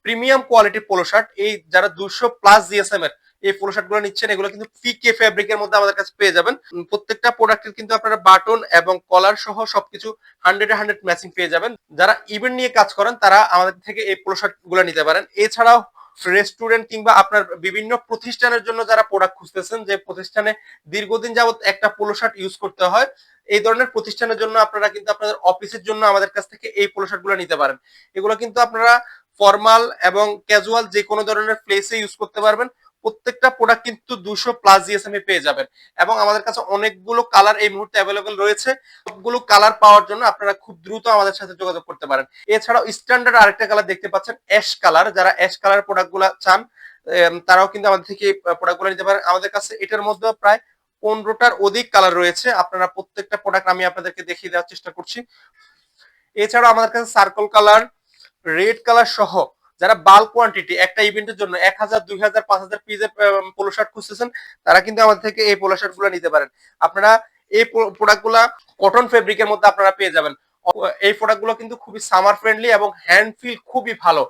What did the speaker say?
Premium quality polo shirt, এই যারা 200+ GSM এর এই পোলো শার্ট গুলো নিচ্ছেন এগুলো কিন্তু পিকে ফেব্রিকের মধ্যে আমাদের কাছে পেয়ে যাবেন। প্রত্যেকটা প্রোডাক্টের কিন্তু আপনারা বাটন এবং কলার সহ সবকিছু 100-100 ম্যাচিং পেয়ে যাবেন। যারা ইভেন্ট নিয়ে কাজ করেন তারা আমাদের থেকে এই পোলো শার্ট গুলো নিতে পারেন। এছাড়াও রেস্টুরেন্ট কিংবা আপনার বিভিন্ন প্রতিষ্ঠানের জন্য যারা প্রোডাক্ট খুঁজতেছেন, যে প্রতিষ্ঠানে দীর্ঘদিন যাবত একটা পোলো শার্ট ইউজ করতে হয়, এই ধরনের প্রতিষ্ঠানের জন্য আপনারা কিন্তু আপনাদের অফিসের জন্য আমাদের কাছ থেকে এই পোলো শার্ট গুলো নিতে পারেন। এগুলো কিন্তু আপনারা ফর্মাল এবং ক্যাজুয়াল যে কোনো ধরনের প্লেসে ইউজ করতে পারবেন। প্রত্যেকটা প্রোডাক্ট কিন্তু 200+ জিএসএম এ পেয়ে যাবেন এবং আমাদের কাছে অনেকগুলো কালার এই মুহূর্তে অ্যাভেলেবল রয়েছে। সবগুলো কালার পাওয়ার জন্য আপনারা খুব দ্রুত আমাদের সাথে যোগাযোগ করতে পারেন। এছাড়াও স্ট্যান্ডার্ড আরেকটা কালার দেখতে পাচ্ছেন, অ্যাশ কালার। যারা অ্যাশ কালার প্রোডাক্টগুলো চান তারাও কিন্তু আমাদের থেকে প্রোডাক্টগুলো নিতে পারেন। আমাদের কাছে এটার মধ্যে প্রায় 15টার অধিক কালার রয়েছে। আপনারা প্রত্যেকটা প্রোডাক্ট আমি আপনাদেরকে দেখিয়ে দেওয়ার চেষ্টা করছি। এছাড়াও আমাদের কাছে সার্কল কালার, রেড কালার সহ যারা বাল্ক কোয়ান্টিটি একটা ইভেন্টের জন্য 1000, 2000, 5000 পিসের পোলো শার্ট খুঁজতেছেন, তারা কিন্তু আমাদের থেকে এই পোলো শার্ট গুলো নিতে পারেন। আপনারা এই প্রোডাক্ট গুলা কটন ফেব্রিকের মধ্যে আপনারা পেয়ে যাবেন। এই প্রোডাক্ট গুলো কিন্তু খুবই সামার ফ্রেন্ডলি এবং হ্যান্ড ফিল খুবই ভালো।